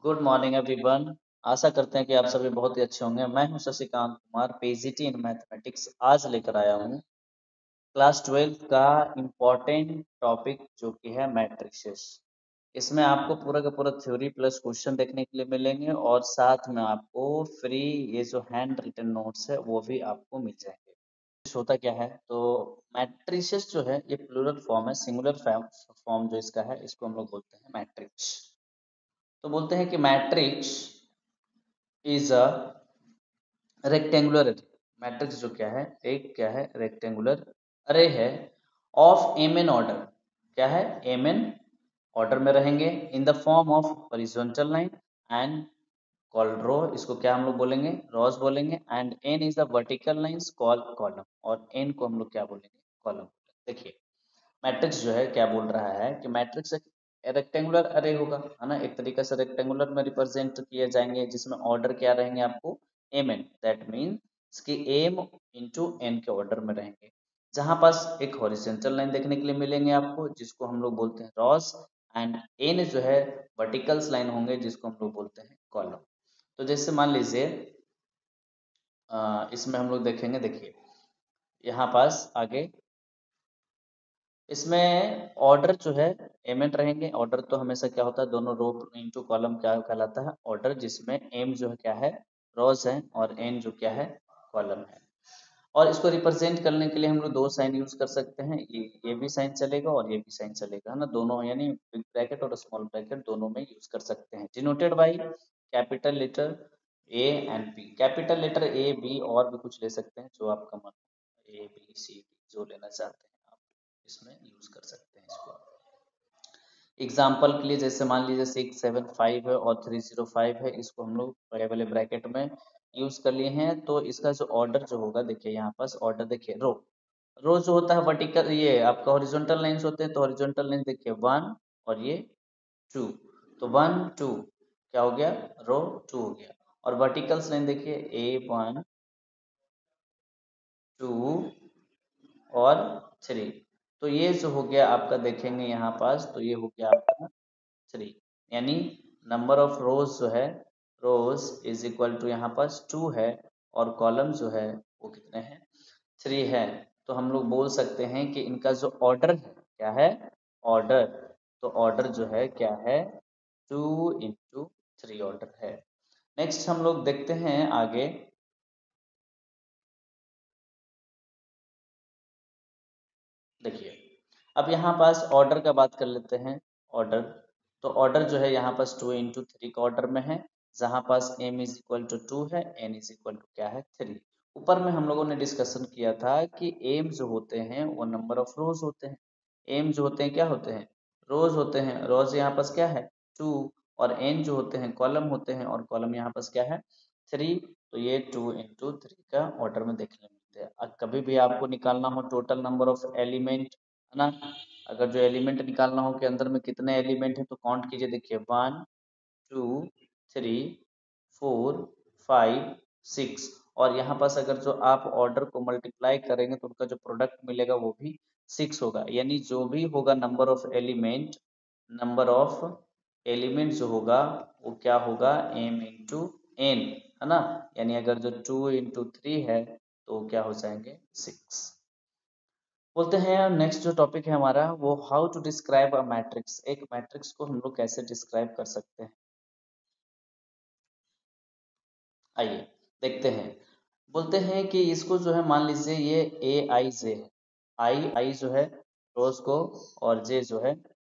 Good morning everyone. आशा करते हैं कि आप सभी बहुत ही अच्छे होंगे। मैं हूं Shashikant Kumar, PGT in mathematics. आज लेकर आया हूं क्लास 12 का इम्पोर्टेंट टॉपिक जो कि है मैट्रिसेस। इसमें आपको पूरा का पूरा थ्योरी प्लस क्वेश्चन देखने के लिए मिलेंगे और साथ में आपको फ्री ये जो हैंड रिटन नोट्स है वो भी आपको मिल जाएंगे। होता क्या है, तो मैट्रिसेस जो है ये प्लूरल फॉर्म है। सिंगुलर फॉर्म जो इसका है इसको हम लोग बोलते हैं मैट्रिक्स। तो बोलते हैं कि मैट्रिक्स इज अ रेक्टेंगुलर अरे। मैट्रिक्स जो क्या है रेक्टेंगुलर अरे है ऑफ एम एन ऑर्डर। क्या है? एम एन ऑर्डर में रहेंगे in the form of horizontal line and called row. इसको क्या हम लोग बोलेंगे? रॉस बोलेंगे। And n is the vertical lines called column, और एन को हम लोग क्या बोलेंगे? कॉलम। देखिए मैट्रिक्स जो है क्या बोल रहा है कि मैट्रिक्स एक रेक्टेंगुलर अरे होगा, है ना। एक तरीके से रेक्टेंगुलर में रिप्रेजेंट किए जाएंगे जिसमें ऑर्डर क्या रहेंगे आपको? M n. दैट मीन्स कि एम इंटू एन के ऑर्डर में रहेंगे, जहां पास एक हॉरिजॉन्टल लाइन देखने के लिए मिलेंगे आपको जिसको हम लोग बोलते हैं रॉस, एंड एन जो है वर्टिकल्स लाइन होंगे जिसको हम लोग बोलते हैं कॉलम। तो जैसे मान लीजिए इसमें हम लोग देखेंगे, देखिए यहाँ पास आगे इसमें ऑर्डर जो है एम एन रहेंगे। ऑर्डर तो हमेशा क्या होता है? दोनों रो इंटू कॉलम क्या कहलाता है? ऑर्डर, जिसमें एम जो है क्या है? रोज है, और एन जो क्या है? कॉलम है। और इसको रिप्रेजेंट करने के लिए हम लोग दो साइन यूज कर सकते हैं। ये भी साइन चलेगा और ये भी साइन चलेगा, है ना। दोनों यानी बिग ब्रैकेट और स्मॉल ब्रैकेट दोनों में यूज कर सकते हैं। Denoted by capital letter A and B. Capital letter A B और भी कुछ ले सकते हैं जो आपका मन, ए बी सी डी जो लेना चाहते हैं आप इसमें यूज कर सकते हैं इसको। एग्जाम्पल के लिए जैसे मान लीजिए 675 है और 305 है, इसको हम लोग बड़े वाले ब्रैकेट में यूज कर लिए हैं। तो इसका जो ऑर्डर जो होगा, देखिए यहाँ पास ऑर्डर देखिए रो। रो जो होता है वर्टिकल, ये आपका हॉरिजॉन्टल लाइंस होते हैं, तो हॉरिजॉन्टल लाइन देखिए 1 और ये 2। तो 1 2 क्या हो गया? रो 2 हो गया। और वर्टिकल्स लाइन देखिए A1 2 और 3। तो ये जो हो गया आपका, देखेंगे यहाँ पास, तो ये हो गया आपका 3। यानी नंबर ऑफ रोज जो है, रोज इज इक्वल टू यहाँ पास 2 है, और कॉलम जो है वो कितने हैं? 3 है। तो हम लोग बोल सकते हैं कि इनका जो ऑर्डर है क्या है? ऑर्डर। तो ऑर्डर जो है क्या है? 2 इंटू 3 ऑर्डर है। नेक्स्ट हम लोग देखते हैं आगे। देखिए अब यहाँ पास ऑर्डर का बात कर लेते हैं। ऑर्डर, तो ऑर्डर जो है यहाँ पास 2 इंटू 3 का ऑर्डर में है, जहाँ पास m इज इक्वल टू 2 है, n इज इक्वल टू क्या है? 3। ऊपर में हम लोगों ने डिस्कशन किया था कि m जो होते हैं वो नंबर ऑफ रोज होते हैं। m जो होते हैं क्या होते हैं? रोज होते हैं। रोज यहाँ पास क्या है? 2। और n जो होते हैं कॉलम होते हैं, और कॉलम यहाँ पास क्या है? 3। तो ये 2 इंटू 3 का ऑर्डर में देखने मिलते हैं। अब कभी भी आपको निकालना हो टोटल नंबर ऑफ एलिमेंट, है ना, अगर जो एलिमेंट निकालना हो कि अंदर में कितने एलिमेंट है, तो काउंट कीजिए। देखिए 1 2 3 4 5 6। और यहाँ पास अगर जो आप ऑर्डर को मल्टीप्लाई करेंगे तो उनका जो प्रोडक्ट मिलेगा वो भी 6 होगा। यानी जो भी होगा number of element, number of element जो होगा वो क्या होगा? m इंटू एन, है ना। यानी अगर जो 2 इंटू 3 है तो क्या हो जाएंगे? 6। बोलते हैं नेक्स्ट जो टॉपिक है हमारा वो how to describe a matrix. एक मैट्रिक्स को हम लोग कैसे डिस्क्राइब कर सकते हैं, आइए देखते हैं। बोलते हैं कि इसको जो है मान लीजिए ये ए आई जे है। आई आई जो है रोज को, और जे जो है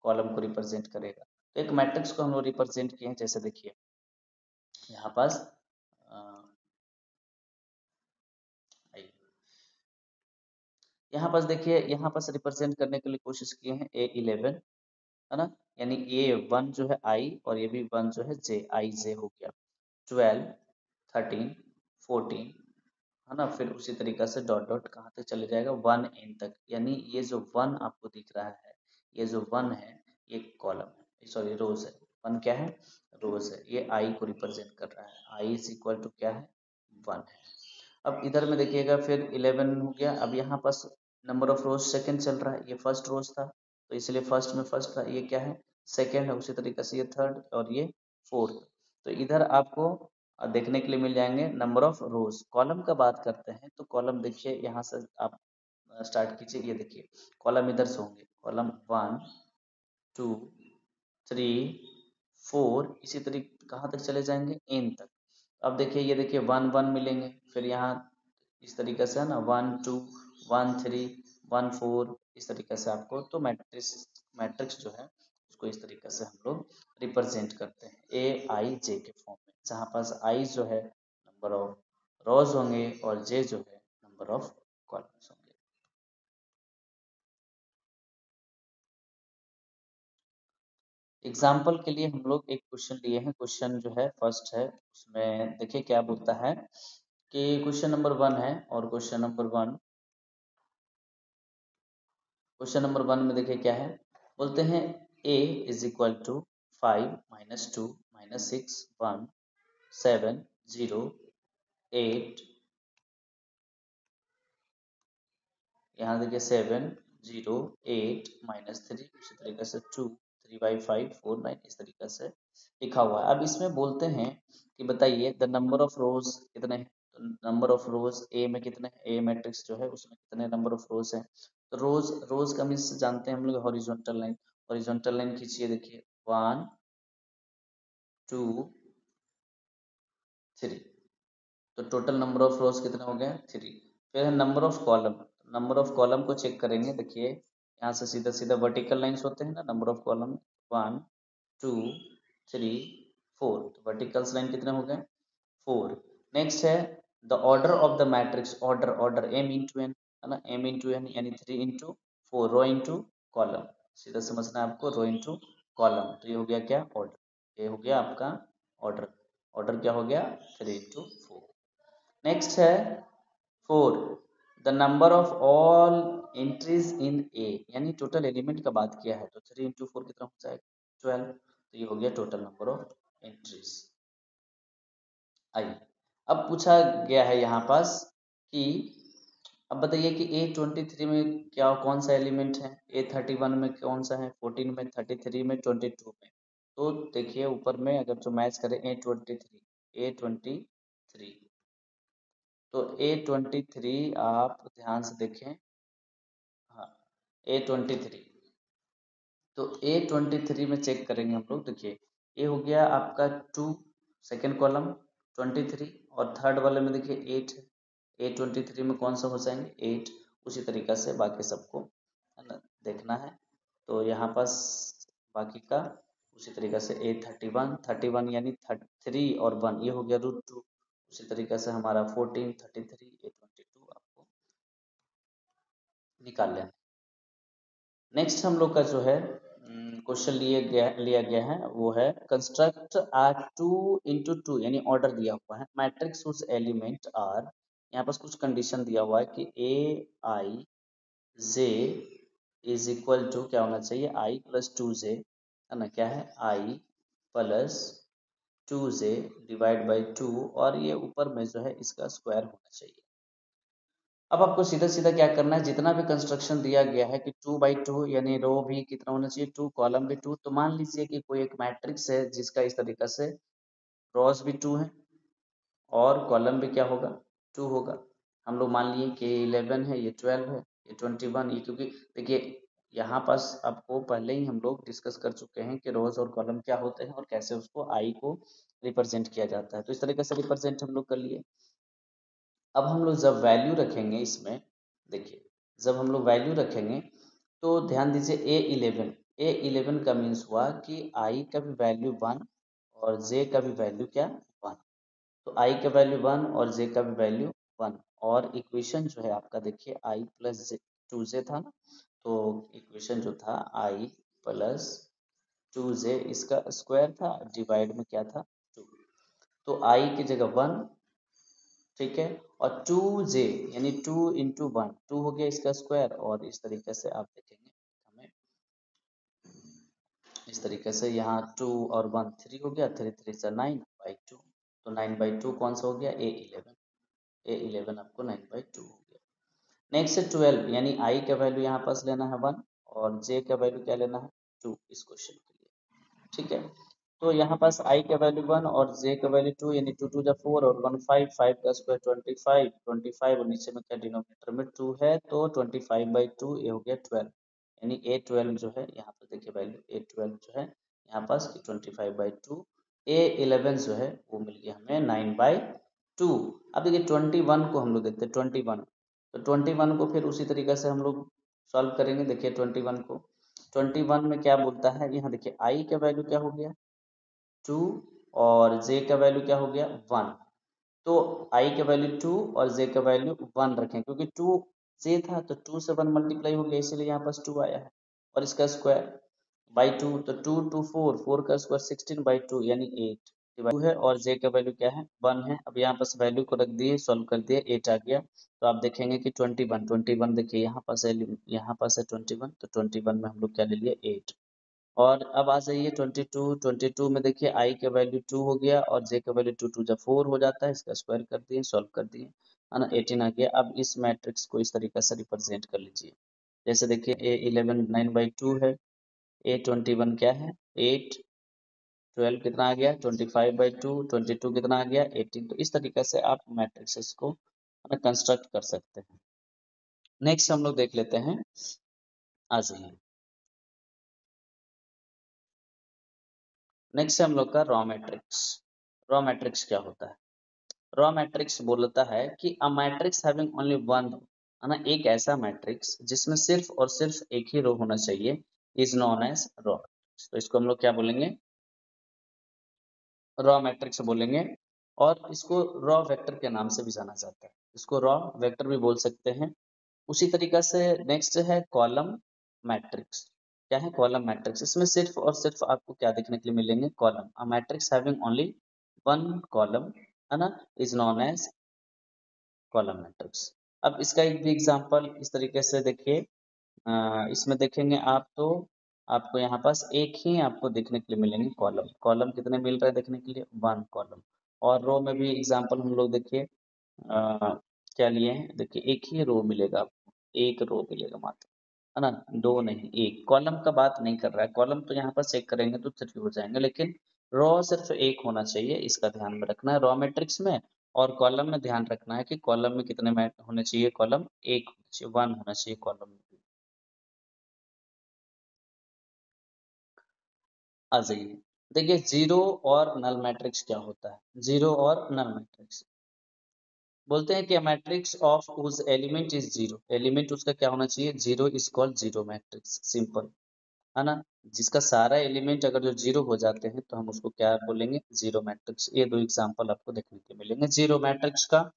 कॉलम को रिप्रेजेंट करेगा। तो एक मैट्रिक्स को हम लोग रिप्रेजेंट किए हैं, जैसे देखिए यहाँ पास अ, आइए, यहाँ पास देखिए, यहाँ पास रिप्रेजेंट करने के लिए कोशिश किए हैं A11, है ना। यानी A1 जो है आई, और ये भी 1 जो है जे, आई जे हो गया। 12 13 14, है ना। फिर उसी तरीका से डॉट डॉट कहाँ तक चले जाएगा? 1 एन तक। यानी ये जो 1 आपको दिख रहा है, ये जो 1 है ये कॉलम है, सॉरी रोज है। 1 क्या है? रोज है। ये आई को रिप्रेजेंट कर रहा है। आई इज इक्वल टू क्या है? 1 है। अब इधर में देखिएगा फिर 11 हो गया। अब यहाँ पास नंबर ऑफ रोज सेकंड चल रहा है, ये फर्स्ट रोज था तो इसलिए फर्स्ट में फर्स्ट था, ये क्या है? सेकंड है। उसी तरीके से ये थर्ड और ये फोर्थ। तो इधर आपको देखने के लिए मिल जाएंगे नंबर ऑफ रोज। कॉलम का बात करते हैं तो कॉलम देखिए यहाँ से आप स्टार्ट कीजिए। ये देखिए कॉलम इधर से होंगे, कॉलम 1 2 3 4, इसी तरीके कहाँ तक चले जाएंगे, एन तक। अब देखिए ये देखिए 1 1 मिलेंगे, फिर यहाँ इस तरीके से है ना 1 2 1 3 1 4, इस तरीके से आपको तो मैट्रिक्स जो है उसको इस तरीके से हम लोग रिप्रेजेंट करते हैं ए आई जे के फॉर्म में, जहाँ पास आई जो है नंबर ऑफ रोज होंगे और जे जो है नंबर ऑफ कॉलम्स होंगे। एग्जाम्पल के लिए हम लोग एक क्वेश्चन लिए हैं। क्वेश्चन जो है फर्स्ट है, उसमें देखिए क्या बोलता है कि क्वेश्चन नंबर 1 है और क्वेश्चन नंबर 1 में देखिए क्या है, बोलते हैं a इज इक्वल टू 5 -2 -6 1 7 0 8, यहाँ देखिए 7 0 8 -3, इसी तरीके से 2 3/5 4 9, इस तरीके से लिखा हुआ है। अब इसमें बोलते हैं कि बताइए द नंबर ऑफ रोज कितने हैं। तो नंबर ऑफ रोज ए में कितने, ए मैट्रिक्स जो है उसमें कितने नंबर ऑफ रोज हैं। तो रोज रोज का मीन्स जानते हैं हम लोग हॉरिजॉन्टल लाइन। हॉरिजॉन्टल लाइन खींचिए, देखिए 1 2 3, तो टोटल नंबर ऑफ रोज कितने हो गए, 3। फिर है number of column. Number of column को चेक करेंगे, देखिए यहाँ से सीधा सीधा वर्टिकल लाइंस होते हैं ना, नंबर ऑफ कॉलम 1 2 3 4, तो वर्टिकल्स लाइन कितने हो गए, 4। नेक्स्ट है the order of the matrix, order order m into n है ना, m इंटू एन यानी 3 इंटू 4, रो इंटू कॉलम, सीधा समझना है आपको, रो इंटू कॉलम। तो ये हो गया क्या, ऑर्डर, ये हो गया आपका ऑर्डर। ऑर्डर क्या हो गया, 3 इंटू 4। नेक्स्ट है 4 the number of all entries in A, यानी टोटल एलिमेंट का बात किया है, तो 3 इंटू 4 कितना हो जाएगा, 12। तो ये हो गया टोटल नंबर ऑफ एंट्रीज। आइए अब पूछा गया है यहाँ पास कि अब बताइए कि A23 में क्या कौन सा एलिमेंट है, A31 में कौन सा है, 14 में, 33 में, 22 में। तो देखिए ऊपर में अगर जो मैच करें A23 तो A23 आप ध्यान से देखें, हाँ A23, तो A23 में चेक करेंगे हम लोग, देखिए ये हो गया आपका 2 सेकेंड कॉलम 23, और थर्ड वाले में देखिए 8 है। A23 में कौन सा हो जाएंगे 8, उसी तरीक़ा से बाकी सबको है ना देखना है। तो यहाँ पास बाकी का उसी तरीक़ा से A31 यानी 3 और 1, ये हो गया √2, उसी तरीक़े से हमारा 14 33 A22 आपको निकाल लेना। नेक्स्ट हम लोग का जो है क्वेश्चन लिया गया है वो है कंस्ट्रक्ट आ 2 इंटू 2, यानी ऑर्डर दिया हुआ है मैट्रिक्स उस एलिमेंट आर, यहाँ पास कुछ कंडीशन दिया हुआ है कि ए आई जे इज इक्वल टू क्या होना चाहिए, आई प्लस 2 जे है ना, क्या है आई प्लस 2 जे डिवाइड बाई 2, और ये ऊपर में जो है इसका स्क्वायर होना चाहिए। अब आपको सीधा सीधा क्या करना है, जितना भी कंस्ट्रक्शन दिया गया है कि 2/2 यानी रो भी कितना होना चाहिए 2, कॉलम भी 2, तो मान लीजिए कि कोई एक मैट्रिक्स है जिसका इस तरीका से रोज भी 2 है और कॉलम भी क्या होगा 2 होगा। हम लोग मान लिए कि 11 है, ये 12 है, ये 21, ये क्योंकि देखिए यहाँ पास आपको पहले ही हम लोग डिस्कस कर चुके हैं कि रोज और कॉलम क्या होते हैं और कैसे उसको आई को रिप्रेजेंट किया जाता है, तो इस तरीके से रिप्रेजेंट हम लोग कर लिए। अब हम लोग जब वैल्यू रखेंगे इसमें, देखिए जब हम लोग वैल्यू रखेंगे तो ध्यान दीजिए A11 का मीन्स हुआ कि आई का भी वैल्यू 1 और जे का भी वैल्यू क्या 1, तो आई का वैल्यू 1 और जे का भी वैल्यू 1, और इक्वेशन जो है आपका देखिए आई प्लस जे 2 जे था ना, तो इक्वेशन जो था आई प्लस 2 जे इसका स्क्वायर था, डिवाइड में क्या था 2, तो आई की जगह 1, ठीक है, और 2 जे यानी 2 इंटू 1, 2 हो गया इसका स्क्वायर, और इस तरीके से आप देखेंगे हमें इस तरीके से यहाँ 2 और 1 3 हो गया, 3 3 से 9/2, तो 9/2 कौन सा हो गया A11 आपको 9/2 हो गया। नेक्स्ट है 12, यानी आई का वैल्यू यहाँ पास लेना है 1 और जे का वैल्यू क्या लेना है 2 इस क्वेश्चन के लिए, ठीक है। तो यहाँ पास i का वैल्यू 1 और j का वैल्यू 2, यानी 2 2 जा 4 और 1 5, 5 का स्क्वायर 25, 25 और नीचे में क्या डिनोमिनेटर में 2 है, तो 25/2 ये हो गया 12, यानी a12 जो है यहाँ पर देखिए वैल्यू a12 जो है यहाँ पास 25/2, a11 जो है वो मिल गया हमें 9/2। अब देखिए 21 को हम लोग देखते हैं 21, तो 21 को फिर उसी तरीके से हम लोग सॉल्व करेंगे। देखिए 21 को 21 में क्या बोलता है, यहाँ देखिए i का वैल्यू क्या हो गया 2 और j का वैल्यू क्या हो गया 1, तो i का वैल्यू 2 और j का वैल्यू 1 रखें, क्योंकि 2 j था तो 2 से 1 मल्टीप्लाई हो गया, इसीलिए यहाँ पास 2 आया है, और इसका स्क्वायर बाई 2, तो 2 2 4, 4 का स्क्वायर 16/2 यानी 8 2 है, और j का वैल्यू क्या है 1 है। अब यहाँ पास वैल्यू को रख दिए, सॉल्व कर दिए, 8 आ गया, तो आप देखेंगे कि 21 देखिए यहाँ पास है, यहाँ पास है 21, तो 21 में हम लोग क्या ले लिए 8। और अब आ जाइए 22 में देखिए i का वैल्यू 2 हो गया और j का वैल्यू 2 2 जा 4 हो जाता है, इसका स्क्वायर कर दिए, सॉल्व कर दिए, है ना, 18 आ गया। अब इस मैट्रिक्स को इस तरीके से रिप्रेजेंट कर लीजिए, जैसे देखिए a11 9/2 है, a21 क्या है 8, 12 कितना आ गया 25/2, 22 कितना आ गया 18, तो इस तरीके से आप मैट्रिक्सेस को कंस्ट्रक्ट कर सकते हैं। नेक्स्ट हम लोग देख लेते हैं, आ जाइए नेक्स्ट हम लोग का रॉ मैट्रिक्स। रॉ मैट्रिक्स क्या होता है, रॉ मैट्रिक्स बोलता है कि अ मैट्रिक्स हैविंग ओनली वन, है ना, एक ऐसा मैट्रिक्स जिसमें सिर्फ और सिर्फ एक ही रो होना चाहिए, इज नोन एज रॉ। तो इसको हम लोग क्या बोलेंगे, रॉ मैट्रिक्स बोलेंगे, और इसको रॉ वेक्टर के नाम से भी जाना जाता है, इसको रॉ वेक्टर भी बोल सकते हैं। उसी तरीका से नेक्स्ट है कॉलम मैट्रिक्स। क्या है कॉलम मैट्रिक्स, इसमें सिर्फ और सिर्फ आपको क्या देखने के लिए मिलेंगे column, a matrix having only one column, है ना, is known as column matrix. अब इसका एक भी एग्जांपल इस तरीके से देखिए, इसमें देखेंगे आप तो आपको यहाँ पास एक ही आपको देखने के लिए मिलेंगे कॉलम, कॉलम कितने मिल रहे हैं देखने के लिए 1 कॉलम, और रो में भी एग्जांपल हम लोग देखिए क्या लिए हैं, देखिए एक ही रो मिलेगा आपको, एक रो मिलेगा मात्र, है ना, दो नहीं, एक कॉलम का बात नहीं कर रहा है, कॉलम तो यहाँ पर चेक करेंगे तो 3 हो जाएंगे, लेकिन रॉ सिर्फ एक होना चाहिए, इसका ध्यान में रखना है रॉ मैट्रिक्स में। और कॉलम में ध्यान रखना है कि कॉलम में कितने होने चाहिए, कॉलम एक होना चाहिए, 1 होना चाहिए कॉलम में। आ जाइए देखिए जीरो और नल मैट्रिक्स क्या होता है, जीरो और नल मैट्रिक्स बोलते हैं कि मैट्रिक्स ऑफ उस एलिमेंट इज जीरो, एलिमेंट उसका क्या होना चाहिए zero, is called zero matrix, simple, है ना, जिसका सारा एलिमेंट अगर जो जीरो हो जाते हैं तो हम उसको क्या बोलेंगे जीरो मैट्रिक्स। ये दो एग्जांपल आपको देखने को मिलेंगे जीरो मैट्रिक्स का।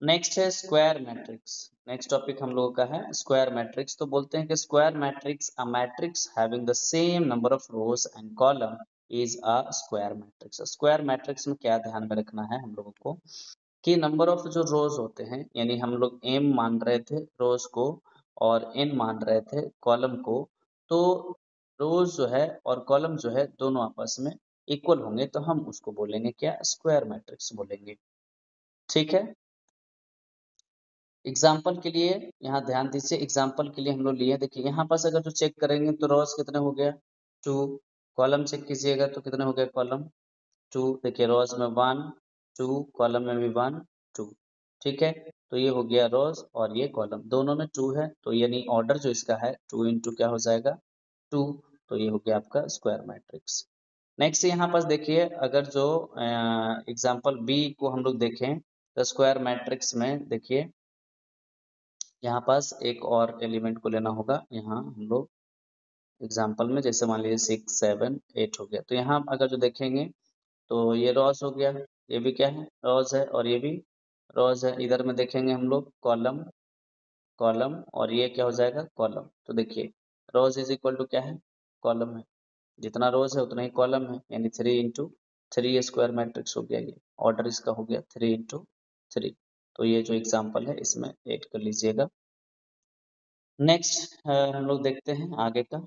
नेक्स्ट है स्क्वायर मैट्रिक्स, नेक्स्ट टॉपिक हम लोगों का है स्क्वायर मैट्रिक्स। तो बोलते हैं कि square matrix a matrix having the same number of rows and column is a square matrix. Square matrix में क्या ध्यान में रखना है हम लोगों को कि नंबर ऑफ जो रोज होते हैं, यानी हम लोग m मान रहे थे रोज को और n मान रहे थे कॉलम को, तो रोज जो है और कॉलम जो है दोनों आपस में इक्वल होंगे, तो हम उसको बोलेंगे क्या स्क्वायर मैट्रिक्स बोलेंगे, ठीक है। एग्जाम्पल के लिए यहाँ ध्यान दीजिए, एग्जाम्पल के लिए हम लोग लिए, देखिए यहाँ पास अगर जो चेक करेंगे तो रोज कितने हो गया 2, कॉलम चेक कीजिएगा तो कितने हो गए कॉलम 2, देखिए रोज में 1 2, कॉलम में भी 1 2, ठीक है, तो ये हो गया रोज और ये कॉलम दोनों में 2 है, तो यानी ऑर्डर जो इसका है 2 इंटू क्या हो जाएगा 2, तो ये हो गया आपका स्क्वायर मैट्रिक्स। नेक्स्ट यहाँ पास देखिए अगर जो एग्जाम्पल बी को हम लोग देखें तो स्क्वायर मैट्रिक्स में देखिए यहाँ पास एक और एलिमेंट को लेना होगा, यहाँ हम लोग एग्जाम्पल में जैसे मान लीजिए 6 7 8 हो गया, तो यहाँ अगर जो देखेंगे तो ये रॉस हो गया, ये भी क्या है रॉस है और ये भी रॉस है, इधर में देखेंगे हम लोग कॉलम कॉलम और ये क्या हो जाएगा कॉलम, तो देखिए रोज इज इक्वल टू क्या है कॉलम है, जितना रोज है उतना ही कॉलम है, यानी 3 इंटू 3 स्क्वायर मैट्रिक्स हो गया, ये ऑर्डर इसका हो गया 3 इंटू 3। तो ये जो एग्जाम्पल है इसमें ऐड कर लीजिएगा। नेक्स्ट हम लोग देखते हैं आगे का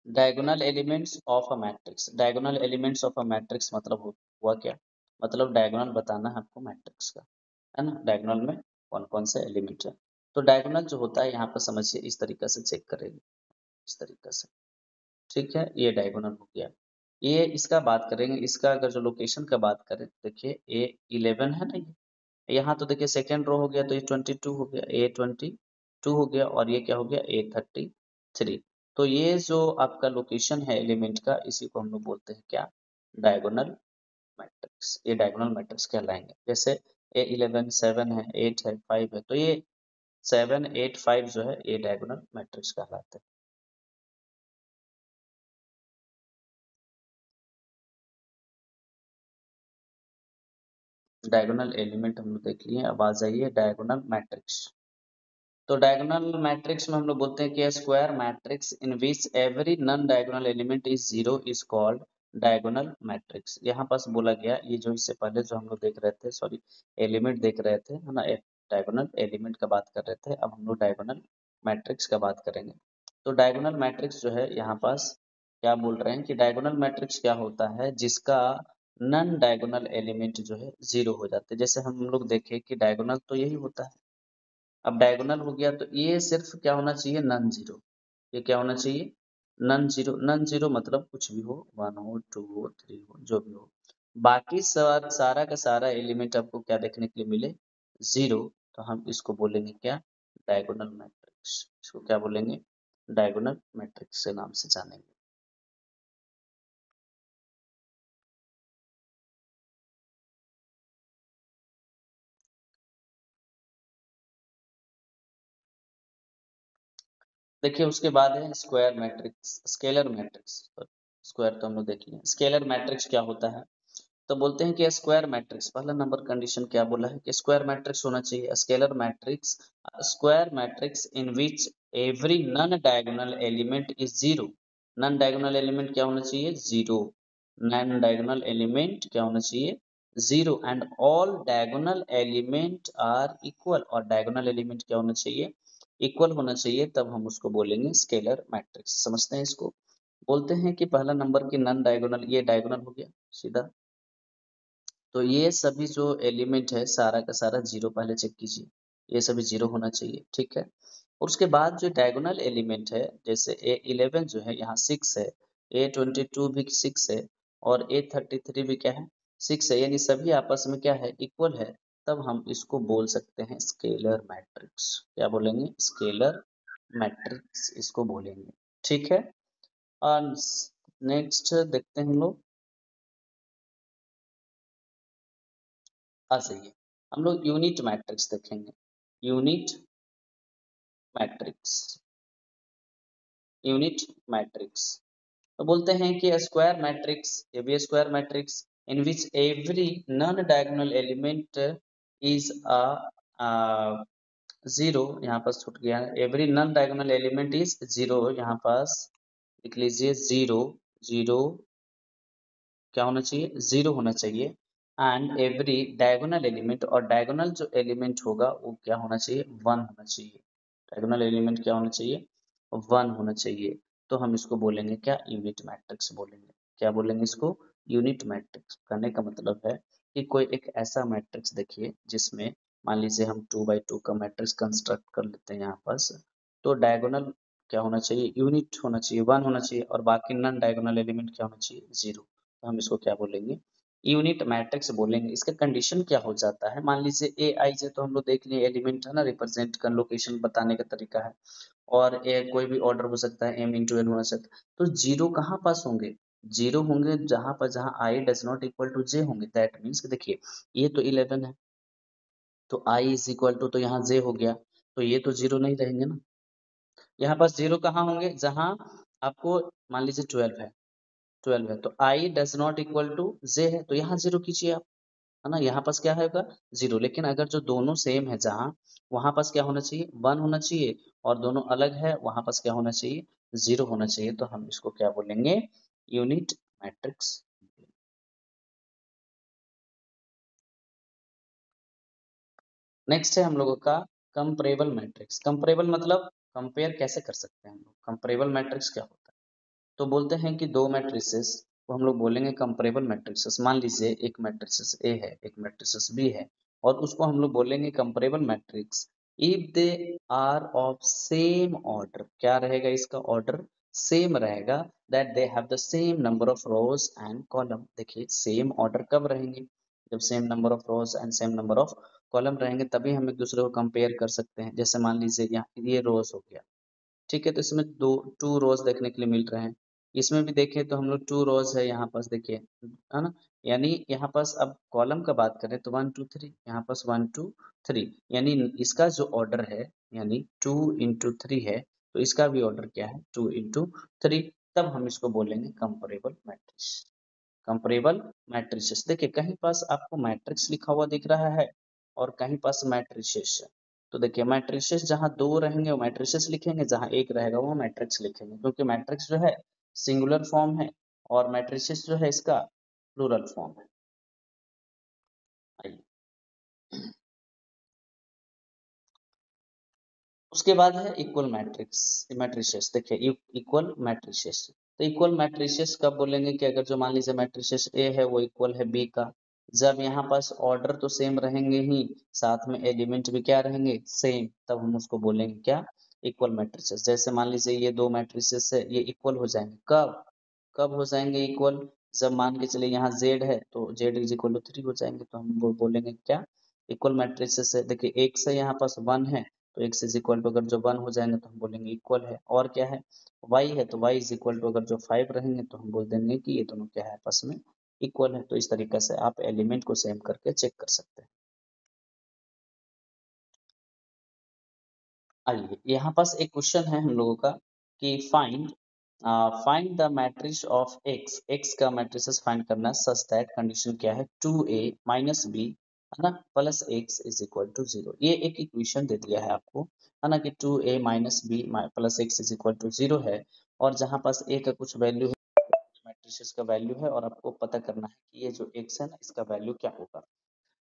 diagonal elements of a matrix. Diagonal elements of a matrix मतलब हुआ क्या, मतलब डायगोनल बताना है आपको मैट्रिक्स का, है ना, डायगोनल में कौन कौन से एलिमेंट है। तो डायगोनल जो होता है यहाँ पर समझिए इस तरीके से चेक करेंगे, इस तरीके से ठीक है, ये डायगोनल हो गया। ये इसका बात करेंगे, इसका अगर जो लोकेशन का बात करें, देखिए A11 है ना, ये यहाँ तो देखिए सेकेंड रो हो गया, तो ये 22 हो गया, A22 हो गया, और ये क्या हो गया, A33। तो ये जो आपका लोकेशन है एलिमेंट का, इसी को हम लोग बोलते हैं क्या, डायगोनल मैट्रिक्स। ये डायगोनल मैट्रिक्स कहलाएंगे। जैसे A11 7 है, 8 है, 5 है, तो ये 7 8 5 जो है ये डायगोनल मैट्रिक्स कहलाते हैं। डायगोनल एलिमेंट हम लोग देख लिए, अब आ जाइए डायगोनल मैट्रिक्स। तो डायगोनल मैट्रिक्स में हम लोग बोलते हैं कि square matrix in which every non diagonal element is zero is called diagonal matrix. यहाँ पास बोला गया, ये जो इससे पहले जो हम लोग देख रहे थे, सॉरी, एलिमेंट देख रहे थे, है ना, डायगोनल एलिमेंट का बात कर रहे थे, अब हम लोग डायगोनल मैट्रिक्स का बात करेंगे। तो डायगोनल मैट्रिक्स जो है यहाँ पास क्या बोल रहे हैं कि डायगोनल मैट्रिक्स क्या होता है, जिसका नॉन डायगोनल एलिमेंट जो है जीरो हो जाते हैं। जैसे हम लोग देखें कि डायगोनल तो यही होता है, अब डायगोनल हो गया तो ये सिर्फ क्या होना चाहिए, नन जीरो। ये क्या होना चाहिए, नन जीरो। नन जीरो मतलब कुछ भी हो, 1 हो, 2 हो, 3 हो, जो भी हो, बाकी सारा का सारा एलिमेंट आपको क्या देखने के लिए मिले, जीरो। तो हम इसको बोलेंगे क्या, डायगोनल मैट्रिक्स। इसको क्या बोलेंगे, डायगोनल मैट्रिक्स के नाम से जानेंगे। देखिए उसके बाद है square matrix, scalar matrix. Square तो हम लोग देख लिए, स्केलर मैट्रिक्स क्या होता है। तो बोलते हैं कि स्क्वायर मैट्रिक्स, पहला नंबर कंडीशन क्या बोला है कि स्क्वायर मैट्रिक्स होना चाहिए, scalar matrix, square matrix in which every non diagonal element is zero. Non diagonal element क्या होना चाहिए, जीरो। नॉन डायगोनल एलिमेंट क्या होना चाहिए, zero, and all diagonal element are equal. और डायगोनल एलिमेंट क्या होना चाहिए, इक्वल होना चाहिए, तब हम उसको बोलेंगे स्केलर मैट्रिक्स। समझते हैं इसको। बोलते हैं कि पहला नंबर की नॉन डायगोनल, ये डायगोनल हो गया सीधा, तो ये सभी जो एलिमेंट है सारा का सारा जीरो, पहले चेक कीजिए, ये सभी जीरो होना चाहिए, ठीक है। और उसके बाद जो डायगोनल एलिमेंट है, जैसे A11 जो है यहाँ 6 है, A22 भी 6 है, और A33 भी क्या है, 6 है, यानी सभी आपस में क्या है, इक्वल है, तब हम इसको बोल सकते हैं स्केलर मैट्रिक्स। क्या बोलेंगे, स्केलर मैट्रिक्स इसको बोलेंगे, ठीक है। और नेक्स्ट देखते हैं हम लोग, आ जाइए, हम लोग यूनिट मैट्रिक्स देखेंगे। Unit matrix, unit matrix. तो बोलते हैं कि स्क्वायर मैट्रिक्स, ये भी square matrix in which every non diagonal element is a zero. यहाँ पास छूट गया है, every non diagonal element is zero, यहाँ पास लिख लीजिए जीरो। जीरो क्या होना चाहिए, जीरो होना चाहिए। एंड एवरी डायगोनल एलिमेंट, और डायगोनल जो एलिमेंट होगा वो क्या होना चाहिए, वन होना चाहिए। डायगोनल एलिमेंट क्या होना चाहिए, वन होना चाहिए। तो हम इसको बोलेंगे क्या, यूनिट मैट्रिक्स बोलेंगे। क्या बोलेंगे इसको, यूनिट मैट्रिक्स। कहने का मतलब है कि कोई एक ऐसा मैट्रिक्स देखिए जिसमें मान लीजिए हम 2 by 2 का मैट्रिक्स कंस्ट्रक्ट कर लेते हैं यहाँ पास, तो डायगोनल क्या होना चाहिए, यूनिट होना चाहिए, वन होना चाहिए, और बाकी नॉन डायगोनल एलिमेंट क्या होना चाहिए, जीरो। तो हम इसको क्या बोलेंगे, यूनिट मैट्रिक्स बोलेंगे। इसका कंडीशन क्या हो जाता है, मान लीजिए ए आई जे तो हम लोग देख लिए एलिमेंट है ना, रिप्रेजेंट का लोकेशन बताने का तरीका है, और ए कोई भी ऑर्डर हो सकता है, एम इंटू एन हो सकता है। तो जीरो कहाँ पास होंगे, जीरो होंगे जहां पर जहां i does not equal to j होंगे। दैट मीन्स देखिए ये तो 11 है, तो आई इज इक्वल टू, तो यहाँ जे हो गया, तो ये तो जीरो नहीं रहेंगे ना। यहाँ पास जीरो कहाँ होंगे, जहां आपको मान लीजिए 12 है, 12 है, तो i does not equal to j है, तो यहाँ जीरो कीजिए आप, है ना, यहाँ पास क्या होगा, जीरो। लेकिन अगर जो दोनों सेम है, जहां वहां पास क्या होना चाहिए, वन होना चाहिए, और दोनों अलग है वहां पास क्या होना चाहिए, जीरो होना चाहिए। तो हम इसको क्या बोलेंगे, यूनिट मैट्रिक्स। नेक्स्ट है हम लोगों का कंपेरेबल मैट्रिक्स। कंपेरेबल मतलब कंपेयर कैसे कर सकते हैं हम लोग, कंपेरेबल मैट्रिक्स क्या होता है। तो बोलते हैं कि दो मैट्रिसेस को हम लोग बोलेंगे कंपेरेबल मैट्रिसेस। मान लीजिए एक मैट्रिसेस ए है, एक मैट्रिसेस बी है, और उसको हम लोग बोलेंगे comparable matrix if they are of same order. क्या रहेगा इसका ऑर्डर, सेम रहेगा, that they have the same number of rows and column. देखिए सेम ऑर्डर कब रहेंगे, जब same number of rows and same number of column रहेंगे, तभी हम एक दूसरे को कंपेयर कर सकते हैं। जैसे मान लीजिए यहाँ ये रोज हो गया, ठीक है, तो इसमें दो टू रोज देखने के लिए मिल रहे हैं। इसमें भी देखें तो हम लोग टू रोज है यहाँ पास, देखिए है ना, यानी यहाँ पास अब कॉलम का बात करें तो 1 2 3, यहाँ पास 1 2 3, यानी इसका जो ऑर्डर है यानी 2 into 3 है, तो इसका भी ऑर्डर क्या है 2 into 3। तब हम इसको बोलेंगे कंपेरेबल मैट्रिक्स। कंपेरेबल मैट्रिसेस, देखिए कहीं पास आपको मैट्रिक्स लिखा हुआ दिख रहा है और कहीं पास मैट्रिसेस है। तो देखिए मैट्रिसेस जहां दो रहेंगे वो मैट्रिसेस लिखेंगे, जहां एक रहेगा वो मैट्रिक्स लिखेंगे, क्योंकि मैट्रिक्स जो है सिंगुलर फॉर्म है और मैट्रिसेस जो है इसका प्लूरल फॉर्म है। आइए, उसके बाद है इक्वल मैट्रिक्स मैट्रिसेस। देखिए इक्वल मैट्रिसेस, तो इक्वल मैट्रिसेस कब बोलेंगे कि अगर जो मान लीजिए मैट्रिसेस ए है वो इक्वल है बी का, जब यहाँ पास ऑर्डर तो सेम रहेंगे ही, साथ में एलिमेंट भी क्या रहेंगे सेम, तब हम उसको बोलेंगे क्या इक्वल मैट्रिसेस। जैसे मान लीजिए ये दो मैट्रिसेस है, ये इक्वल हो जाएंगे कब, कब हो जाएंगे इक्वल, जब मान के चलिए यहाँ जेड है तो जेड इज इक्वल टू 3 हो जाएंगे, तो हम वो बोलेंगे क्या इक्वल मैट्रिसेस है। देखिए एक से यहाँ पास 1 है, तो x इज इक्वल टू अगर जो 1 हो जाएंगे तो हम बोलेंगे इक्वल है। और क्या है y है, तो y इज इक्वल टू अगर जो 5 रहेंगे तो हम बोल देंगे कि ये दोनों क्या है आपस में इक्वल है। तो इस तरीके से आप एलिमेंट को सेम करके चेक कर सकते हैं। आइए यहाँ पास एक क्वेश्चन है हम लोगों का कि find the matrix of x, x का मैट्रिसेस फाइंड करना है सच दैट, कंडीशन क्या है 2a माइनस बी है ना plus x is equal to 0। ये एक इक्वेशन दे दिया है आपको, है ना, कि 2a minus b plus x is equal to 0 है, और जहाँ पास a का कुछ वैल्यू है, मैट्रिसेस का वैल्यू है, और आपको पता करना है कि ये जो x है ना इसका वैल्यू क्या होगा।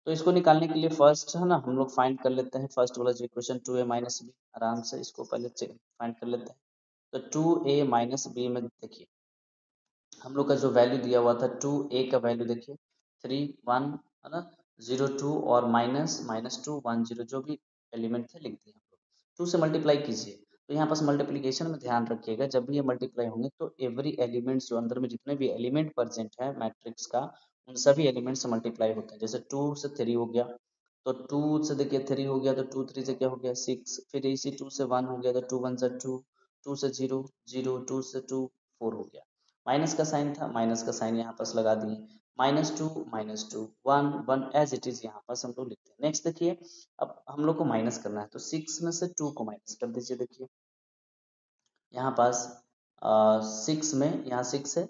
तो इसको निकालने के लिए फर्स्ट है ना हम लोग फाइंड कर लेते हैं फर्स्ट वाला जो इक्वेशन 2a माइनस बी, आराम से इसको पहले फाइंड कर लेते हैं। तो 2a माइनस बी में देखिए हम लोग का जो वैल्यू दिया हुआ था 2a का वैल्यू देखिए 3 1 है ना 0 2 और माइनस माइनस 2 1 0, जो भी एलिमेंट थे लिख दिए हम लोग। 2 से मल्टीप्लाई कीजिए, तो यहाँ पास मल्टीप्लीकेशन में ध्यान रखिएगा, जब भी ये मल्टीप्लाई होंगे तो एवरी एलिमेंट्स जो अंदर में जितने भी एलिमेंट प्रेजेंट है मैट्रिक्स का, उन सभी एलिमेंट से मल्टीप्लाई होते हैं। जैसे 2 से 3 हो गया तो 2 से देखिए 3 हो गया, तो 2 3 से क्या हो गया 6, फिर इसी 2 से 1 हो गया तो 2 1 से 2, 2 से 0 0, 2 से 2 4 हो गया। माइनस का साइन था, माइनस का साइन यहाँ पास लगा दिए, -2 1 1 एज इट इज यहाँ पास हम लोग लिखते हैं। नेक्स्ट देखिए अब हम लोग को माइनस करना है, तो 6 में से 2 को माइनस कर दीजिए। देखिए यहाँ पास 6 में यहाँ 6 है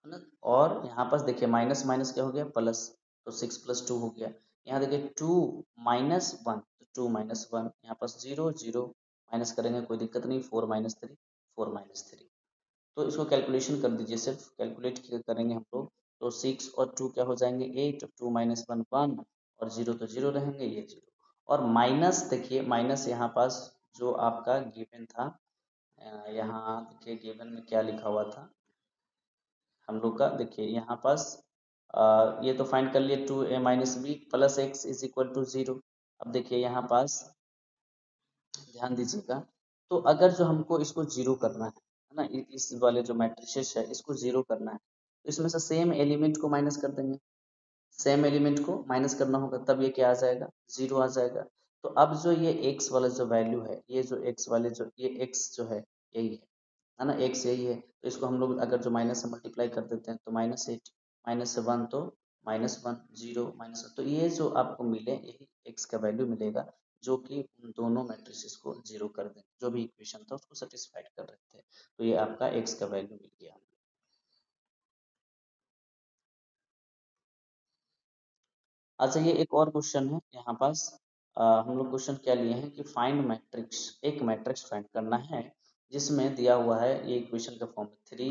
ना, और यहाँ पास देखिए माइनस माइनस क्या हो गया प्लस, तो 6 + 2 हो गया। यहाँ देखिए 2 - 1, तो 2 - 1 यहाँ पास 0 0 माइनस करेंगे कोई दिक्कत नहीं, 4 - 3 4 - 3। तो इसको कैलकुलेशन कर दीजिए, सिर्फ कैलकुलेट करेंगे हम लोग, तो 6 और 2 क्या हो जाएंगे 8, 2 - 1 1 और 0 तो 0 रहेंगे, ये 0। और माइनस देखिए माइनस यहाँ पास जो आपका गिवन था, यहाँ देखिए गिवन में क्या लिखा हुआ था हम लोग का, देखिए यहाँ पास ये तो फाइंड कर लिए 2a minus b plus x is equal to 0। अब देखिए यहाँ पास ध्यान दीजिएगा, तो अगर जो हमको इसको जीरो करना है ना, इस वाले जो मैट्रिसेस है इसको जीरो करना है, तो इसमें से सेम एलिमेंट को माइनस कर देंगे, सेम एलिमेंट को माइनस करना होगा, तब ये क्या आ जाएगा जीरो आ जाएगा। तो अब जो ये x वाला जो वैल्यू है, ये जो x वाले जो ये x जो है ना x यही है, तो इसको हम लोग अगर जो माइनस से मल्टीप्लाई कर देते हैं तो -8 -1 तो -1 0 -1, तो ये जो आपको मिले यही x का वैल्यू मिलेगा, जो कि उन दोनों मैट्रिसेस को जीरो कर दें, जो भी इक्वेशन था उसको सेटिस्फाइड कर रहे थे। तो ये आपका x का वैल्यू मिल गया। अच्छा ये एक और क्वेश्चन है यहाँ पास, हम लोग क्वेश्चन क्या लिए हैं कि फाइंड मैट्रिक्स, एक मैट्रिक्स फाइंड करना है जिसमें दिया हुआ है ये इक्वेशन का form 3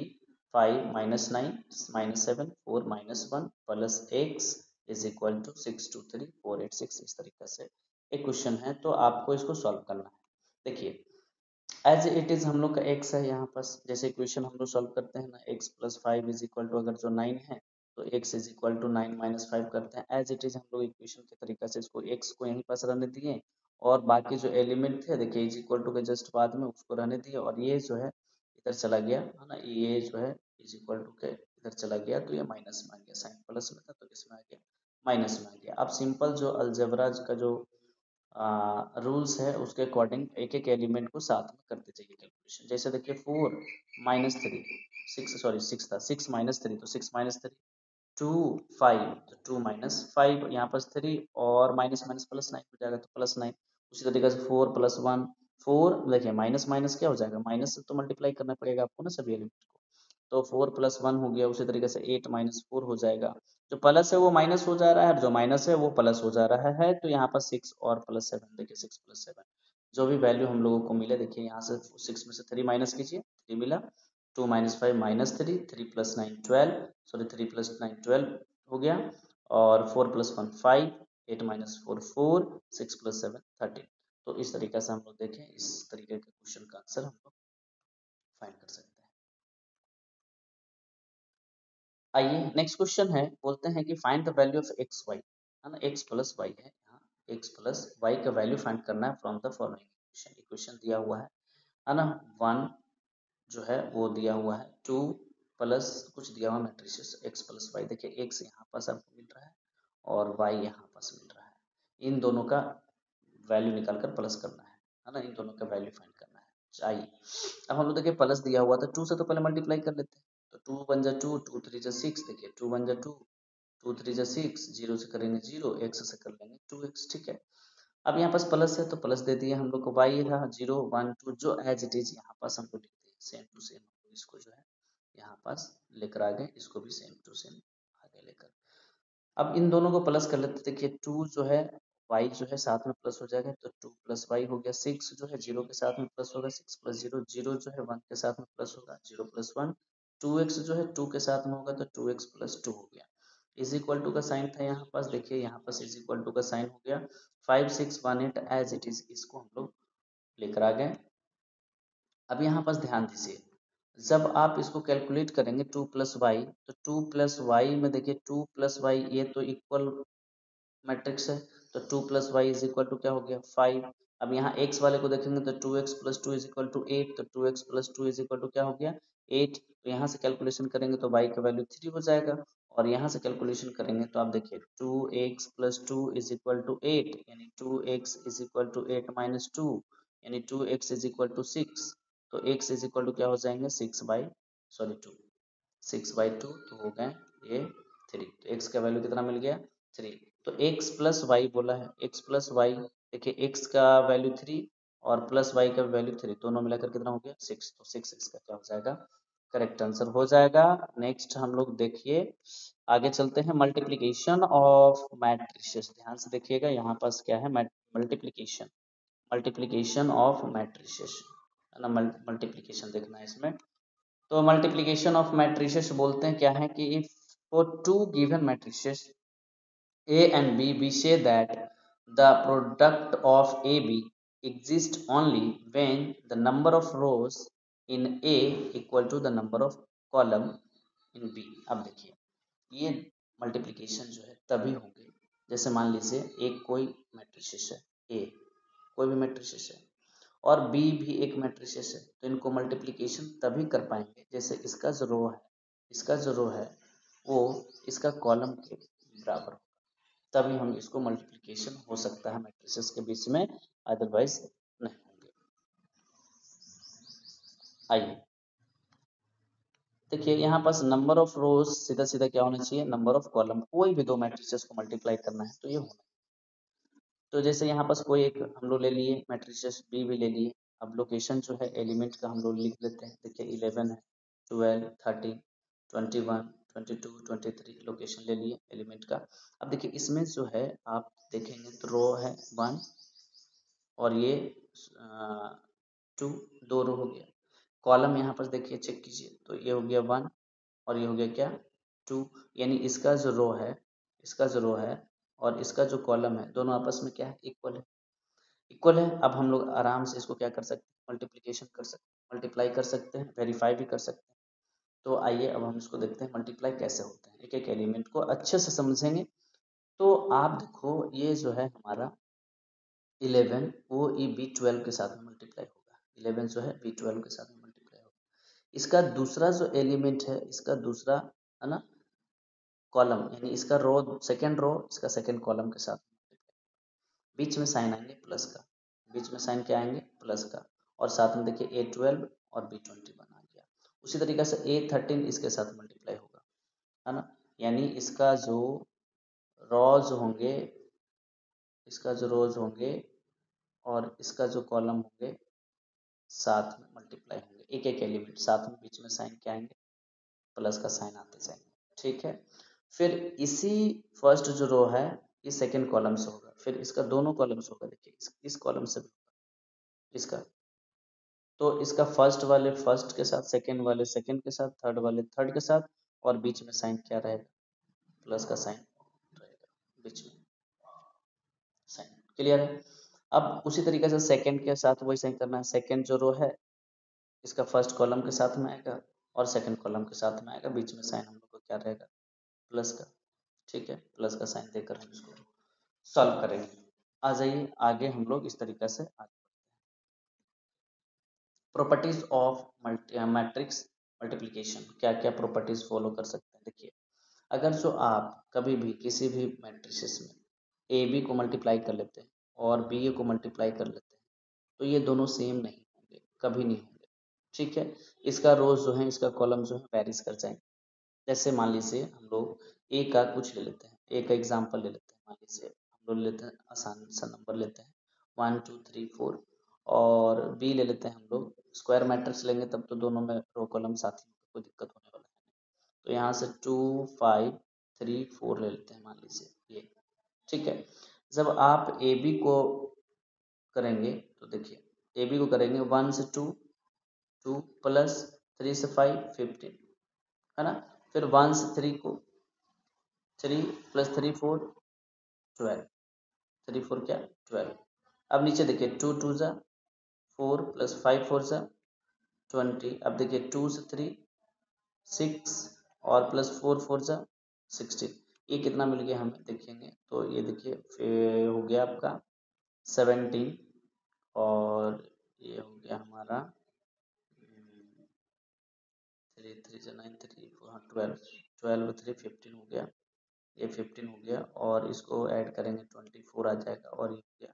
5 -9 -7 4 -1 plus x is equal to 6 2 3 4 8 6, इस तरीके से एक क्वेश्चन है, तो आपको इसको सॉल्व करना है। देखिए एज इट इज हम लोग का x है यहाँ पास, जैसे इक्वेशन हम लोग सॉल्व करते हैं ना x + 5 इज इक्वल टू अगर जो 9 है तो x इज इक्वल टू 9 - 5 करते हैं। एज इट इज हम लोग इक्वेशन के तरीका से इसको x को यहीं पास रहने दिए, और बाकी जो एलिमेंट थे देखिए इज इक्वल टू के जस्ट बाद में उसको रहने दिए, और ये जो है इधर चला गया है ना, ये जो है इज इक्वल टू के इधर चला गया तो ये माइनस में आ गया, साइन प्लस में था तो किसमें आ गया, माइनस में आ गया। अब सिंपल जो अलजेब्रा का जो रूल्स है उसके अकॉर्डिंग एक एक एलिमेंट को साथ में करते जाइए कैलकुलेशन। जैसे देखिए 4 - 3 6, सॉरी 6 था, 6 - 3 तो 6 - 3 2 5 तो 2 - 5 यहाँ पर 3 और माइनस माइनस प्लस 9 हो जाएगा तो +9। उसी तरीके से 4 + 1 4, देखिए माइनस माइनस क्या हो जाएगा, माइनस से तो मल्टीप्लाई करना पड़ेगा आपको ना सभी एलिमेंट को, तो 4 + 1 हो गया। उसी तरीके से 8 - 4 हो जाएगा, जो प्लस है वो माइनस हो जा रहा है और जो माइनस है वो प्लस हो जा रहा है। तो यहाँ पर 6 और +7, देखिए 6 + 7 जो भी वैल्यू हम लोगों को मिले, देखिए यहाँ से 6 में से 3 माइनस कीजिए, 3 मिला। 2 - 5 -3, 3 + 9 12, सॉरी 3 + 9 12 हो गया, और 4 + 1 5, 8 - 4 4, 6 + 7 13। तो इस तरीके से हम लोग देखें, इस तरीके के क्वेश्चन का आंसर हम लोग फाइंड कर सकते हैं। आइए नेक्स्ट क्वेश्चन है, बोलते हैं कि find the value of x y, है ना, एक्स प्लस वाई है यहाँ, एक्स प्लस वाई का वैल्यू फाइंड करना है from the following equation. Equation दिया हुआ है ना, 1 जो है वो दिया हुआ है, 2 प्लस कुछ दिया हुआ मैट्रिसेस एक्स प्लस वाई, देखिए एक्स यहाँ पास आपको मिल रहा है और वाई यहाँ पास मिल रहा है, इन दोनों का वैल्यू निकाल कर प्लस करना है ना, इन दोनों का वैल्यू फाइंड करना है। चाहिए अब हम लोग देखिए प्लस दिया हुआ था, 2 से तो पहले मल्टीप्लाई कर लेते हैं, तो 2 × 1 = 2, 2 × 3 = 6, देखिए 2 × 1 = 2, 2 × 3 = 6, 0 से करेंगे 0, x से कर लेंगे 2x, ठीक है। अब यहाँ पास प्लस है तो प्लस दे दिए हम लोग को, y था 0 1 2 जो एज इट इज यहाँ पास हमको लिखते हैं सेम टू सेम, इसको जो है यहाँ पास लेकर आ गए, इसको भी सेम टू सेम आगे लेकर। अब इन दोनों को प्लस कर लेते, देखिए 2 जो है y जो है साथ में प्लस हो जाएगा तो 2 + y हो गया, 6 जो है 0 के साथ में प्लस होगा, 6 + 0 0 जो है 1 के साथ में प्लस होगा, 0 + 1 2x जो है 2 के साथ में होगा तो 2x + 2 हो गया, इज इक्वल टू का साइन था यहाँ पास, देखिए यहाँ पास इज इक्वल टू का साइन हो गया, 5 6 1 8 एज इट इज, इसको हम लोग लेकर आ गए। अब यहाँ पास ध्यान दीजिए, जब आप इसको कैलकुलेट करेंगे 2 + y, तो 2 + y में देखिए 2 + y ये तो इक्वल मैट्रिक्स है, तो 2 + y इज इक्वल टू क्या हो गया 5। अब यहाँ x वाले को देखेंगे तो 2x + 2 इज इक्वल टू 8, तो 2x + 2 इज इक्वल टू क्या हो गया 8। तो यहाँ से कैलकुलेशन करेंगे तो y का वैल्यू 3 हो जाएगा, और यहाँ से कैलकुलेशन करेंगे तो आप देखिए 2x + 2 इज इक्वल टू 8, यानी 2x इज इक्वल टू 8 - 2, यानी 2x इज इक्वल टू 6, तो x इज इक्वल टू क्या हो जाएंगे 2, 6/2 तो हो गए ये 3, तो x का वैल्यू कितना मिल गया 3। तो x + y बोला है, x + y, देखिए x का वैल्यू 3 और प्लस y का वैल्यू 3, दोनों मिलाकर कितना हो गया 6, तो 6 इसका क्या हो जाएगा करेक्ट आंसर हो जाएगा। नेक्स्ट हम लोग देखिए आगे चलते हैं, मल्टीप्लीकेशन ऑफ मैट्रिसेस, ध्यान से देखिएगा यहाँ पास क्या है मल्टीप्लीकेशन, मल्टीप्लीकेशन ऑफ मैट्रिसेस है ना, मल्टीप्लीकेशन देखना है इसमें। तो मल्टीप्लीकेशन ऑफ मैट्रिसेस बोलते हैं क्या है कि if for two given matrices A and B, we say that the product of AB exists only when the number of rows in A equal to the number of column in B। अब देखिए ये multiplication जो है तभी होंगे, जैसे मान लीजिए एक कोई मैट्रिसेस है, A कोई भी मैट्रिसेस है और B भी एक मैट्रिसेस है, तो इनको मल्टीप्लिकेशन तभी कर पाएंगे जैसे इसका जो रो है, इसका जो रो है वो इसका कॉलम के बराबर हो, तभी हम इसको मल्टीप्लिकेशन हो सकता है मैट्रिसेस के बीच में, अदरवाइज नहीं होंगे। आइए देखिए यहाँ पास नंबर ऑफ रोज सीधा सीधा क्या होना चाहिए नंबर ऑफ कॉलम, कोई भी दो मैट्रिसेस को मल्टीप्लाई करना है तो ये होना। तो जैसे यहाँ पास कोई एक हम लोग ले लिए मैट्रिसेस बी भी ले लिए, अब लोकेशन जो है एलिमेंट का हम लोग लिख लेते हैं, देखिए 11 है, 12 13 21 22 23 लोकेशन ले लिए एलिमेंट का। अब देखिए इसमें जो है आप देखेंगे तो रो है 1 और ये 2, 2 रो हो गया, कॉलम यहाँ पर देखिए चेक कीजिए तो ये हो गया 1 और ये हो गया क्या 2, यानी इसका जो रो है, इसका जो रो है और इसका जो कॉलम है दोनों आपस में क्या है इक्वल है, इक्वल है। अब हम लोग आराम से इसको क्या कर सकते हैं मल्टीप्लिकेशन कर सकते हैं, मल्टीप्लाई कर सकते हैं, वेरीफाई भी कर सकते हैं। तो आइए अब हम इसको देखते हैं मल्टीप्लाई कैसे होते हैं, एक एक एलिमेंट को अच्छे से समझेंगे। तो आप देखो ये जो है हमारा 11 वो ये B12 के साथ में मल्टीप्लाई होगा, 11 जो है B12 के साथ में मल्टीप्लाई होगा, इसका दूसरा जो एलिमेंट है, इसका दूसरा है ना कॉलम, यानी इसका रो, सेकेंड रो इसका सेकेंड कॉलम के साथ बीच में साइन आएंगे प्लस का, बीच में साइन क्या आएंगे प्लस का, और साथ में देखिए A12 और B21 आ गया। उसी तरीके से A13 इसके साथ मल्टीप्लाई होगा, है ना, यानी इसका जो रोज होंगे, इसका जो रोज होंगे और इसका जो कॉलम होंगे साथ में मल्टीप्लाई होंगे, एक एक एलिमेंट साथ में, बीच में साइन क्या आएंगे प्लस का साइन आते जाएंगे, ठीक है। फिर इसी फर्स्ट जो रो है ये सेकंड कॉलम से होगा, फिर इसका दोनों कॉलम से होगा, देखिए इस कॉलम से भी इसका, तो इसका फर्स्ट वाले फर्स्ट के साथ, सेकंड वाले सेकंड के साथ, थर्ड वाले थर्ड के साथ, और बीच में साइन क्या रहेगा प्लस का साइन रहेगा बीच में साइन, क्लियर है। अब उसी तरीके से सेकंड के साथ वही साइन करना है, सेकंड जो रो है इसका फर्स्ट कॉलम के साथ में आएगा और सेकंड कॉलम के साथ में आएगा, बीच में साइन हम लोग को क्या रहेगा प्लस का, ठीक है, प्लस का साइन देकर हम इसको सॉल्व करेंगे। आ जाइए आगे हम लोग इस तरीके से आगे, प्रॉपर्टीज ऑफ मैट्रिक्स मल्टीप्लिकेशन, क्या क्या प्रॉपर्टीज फॉलो कर सकते हैं। देखिए अगर जो आप कभी भी किसी भी मैट्रिसेस में ए बी को मल्टीप्लाई कर लेते हैं और बी ए को मल्टीप्लाई कर लेते हैं तो ये दोनों सेम नहीं होंगे, कभी नहीं होंगे, ठीक है। इसका रोज जो है, इसका कॉलम जो है वेरीज कर जाएंगे। जैसे मान लीजिए हम लोग ए का कुछ ले लेते हैं, ए का एग्जाम्पल ले लेते हैं, मान लीजिए हम लोग लेते हैं आसान सा नंबर लेते हैं 1 2 3 4, और बी ले लेते हैं हम लोग स्क्वायर मैट्रिक्स लेंगे तब तो दोनों में रो कॉलम साथ ही, कोई दिक्कत होने वाला है। तो यहाँ से 2 5 3 4 ले लेते हैं मान लीजिए ये, ठीक है। जब आप ए बी को करेंगे तो देखिए ए बी को करेंगे 1 से 2, 2 + 3 से 5 15, है ना। फिर 1 से 3 को 3 + 3 4 12, 3 4 क्या 12। अब नीचे देखिए 2 2 = 4 +5 4 = 20। अब देखिए 2 से 3 6 और +4 4 = 16, ये कितना मिल गया हमें देखेंगे तो ये देखिए फिर हो गया आपका 17, और ये हो गया हमारा 3 3 9 3 4, हाँ 12 12 3 15 हो गया, ये 15 हो गया, और इसको ऐड करेंगे 24 आ जाएगा, और ये हो गया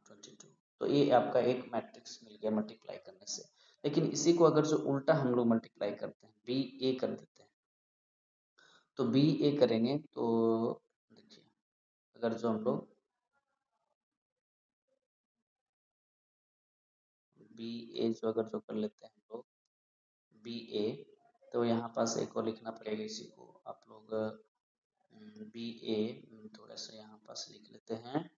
22। तो ये आपका एक मैट्रिक्स मिल गया मल्टीप्लाई करने से। लेकिन इसी को अगर जो उल्टा हम लोग मल्टीप्लाई करते हैं, बी ए कर देते हैं, तो बी ए करेंगे तो देखिए अगर जो हम लोग बी ए जो अगर जो कर लेते हैं हम लोग बी ए, तो यहाँ पास एक और लिखना पड़ेगा इसी को आप लोग बी ए, थोड़ा सा यहाँ पास लिख लेते हैं,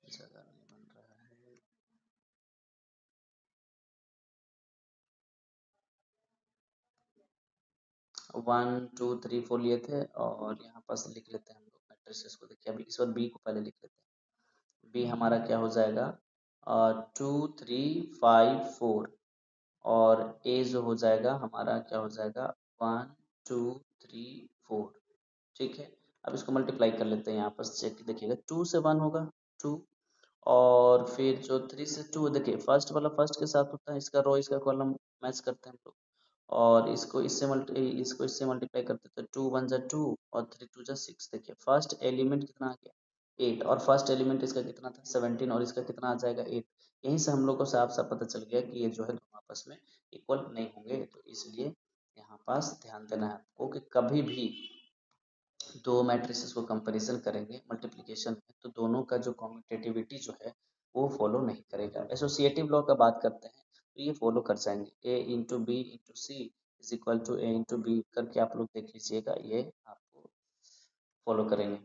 जगह नहीं बन रहा है, 1 2 3 4 लिए थे, और यहाँ पास लिख लेते हैं हम लोग मैट्रिसेस को। देखिए अभी इस बार बी को पहले लिख लेते हैं, बी हमारा क्या हो जाएगा 2 3 5 4, और ए जो हो जाएगा हमारा क्या हो जाएगा 1 2 3 4, ठीक है। अब इसको मल्टीप्लाई कर लेते हैं, यहाँ पर चेक देखिएगा 2 से 1 होगा 2, और फिर जो 3 से 2 देखिए फर्स्ट वाला फर्स्ट के साथ होता है, इसका रो इसका कॉलम मैच करते हैं हम लोग, और इसको इससे मल्टीप्लाई करते हैं तो 2 1 = 2 और 3 2 = 6। देखिए फर्स्ट एलिमेंट कितना आ गया 8, और फर्स्ट एलिमेंट इसका कितना था 17, और इसका कितना आ जाएगा 8। यहीं से हम लोग को साफ साफ पता चल गया कि ये जो है दोनों आपस में इक्वल नहीं होंगे, तो इसलिए यहाँ पास ध्यान देना है आपको कि कभी भी दो मैट्रिसेस को कंपैरिजन करेंगे मल्टीप्लिकेशन में तो दोनों का जो कॉम्यूटेटिविटी जो है वो फॉलो नहीं करेगा। एसोसिएटिव लॉ का बात करते हैं तो ये फॉलो कर जाएंगे, A × B × C = A × B करके आप लोग देख लीजिएगा, ये आपको फॉलो करेंगे।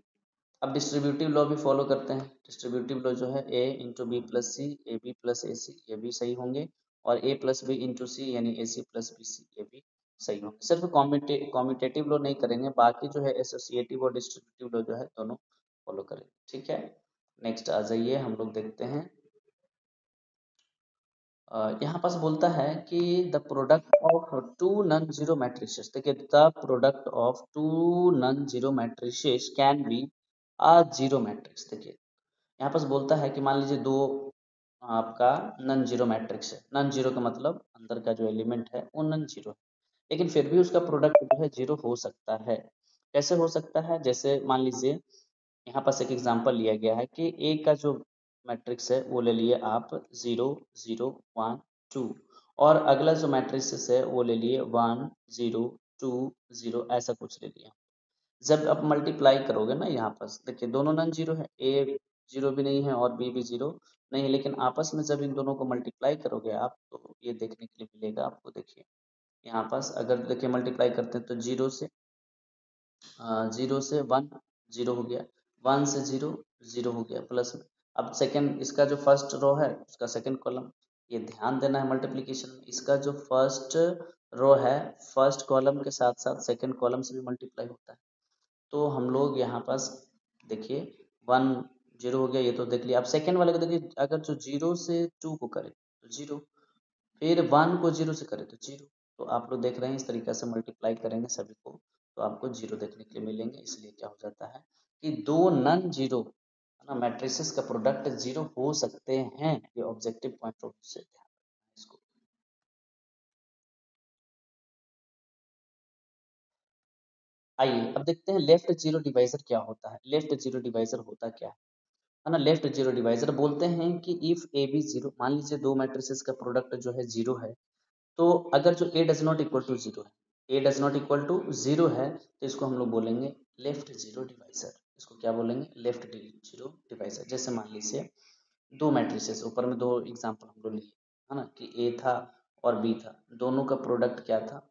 अब डिस्ट्रीब्यूटिव लॉ भी फॉलो करते हैं। डिस्ट्रीब्यूटिव लॉ जो है A × B + C, AB + AC, ये भी सही होंगे, और A + B × C यानी AC + BC, ये भी सही होंगे। सिर्फ कॉम्यूटेटिव लॉ नहीं करेंगे, बाकी जो है एसोसिएटिव और डिस्ट्रीब्यूटिव लॉ जो है दोनों फॉलो करेंगे, ठीक है। नेक्स्ट आ जाइए हम लोग देखते हैं, यहाँ पास बोलता है कि the product of two non zero matrices, देखिए the product of two non zero matrices can be a zero matrix. देखिए यहाँ पास बोलता है कि मान लीजिए दो आपका नन जीरो मैट्रिक्स है। नन जीरो का मतलब अंदर का जो एलिमेंट है वो नन जीरो है, लेकिन फिर भी उसका प्रोडक्ट जो है जीरो हो सकता है। कैसे हो सकता है? जैसे मान लीजिए यहाँ पास एक एग्जांपल लिया गया है कि ए का जो मैट्रिक्स है वो ले लिए आप 0 0 1 2, और अगला जो मैट्रिक्स है वो ले लिए 1 0 2 0, ऐसा कुछ ले लिया। जब आप मल्टीप्लाई करोगे ना, यहाँ पास देखिए दोनों नन जीरो है, ए जीरो भी नहीं है और बी भी जीरो नहीं है, लेकिन आपस में जब इन दोनों को मल्टीप्लाई करोगे आप, तो ये देखने के लिए मिलेगा आपको। देखिए यहाँ पास अगर देखिए मल्टीप्लाई करते हैं तो जीरो से वन जीरो हो गया, वन से जीरो जीरो हो गया प्लस में। अब सेकंड इसका जो फर्स्ट रो है उसका सेकंड कॉलम, ये ध्यान देना है मल्टीप्लिकेशन में, इसका जो फर्स्ट रो है फर्स्ट कॉलम के साथ साथ सेकंड कॉलम से भी मल्टीप्लाई होता है। तो हम लोग यहाँ पास देखिए वन जीरो हो गया, ये तो देख लिया। अब सेकंड वाले को देखिए, अगर जो जीरो से टू को करे तो जीरो, फिर वन को जीरो से करे तो जीरो। तो आप लोग देख रहे हैं इस तरीके से मल्टीप्लाई करेंगे सभी को तो आपको जीरो देखने के लिए मिलेंगे। इसलिए क्या हो जाता है कि दो नन जीरो है ना मैट्रिसेस का प्रोडक्ट जीरो हो सकते हैं। ये ऑब्जेक्टिव पॉइंट ऑफ व्यू से ध्यान रखना इसको। आइए अब देखते हैं लेफ्ट जीरो डिवाइजर क्या होता है। लेफ्ट जीरो डिवाइजर होता क्या है ना? लेफ्ट जीरो डिवाइजर बोलते हैं कि इफ ए बी जीरो, मान लीजिए दो मैट्रिसेस का प्रोडक्ट जो है जीरो है, तो अगर जो A does not equal to zero है, A does not equal to zero है, तो इसको हम लोग बोलेंगे लेफ्ट जीरो डिवाइजर। इसको क्या बोलेंगे? Left zero divisor. जैसे मान लीजिए दो मैट्रिसेस, ऊपर में दो एग्जांपल हम लोग लिए है ना, कि ए था और बी था, दोनों का प्रोडक्ट क्या था?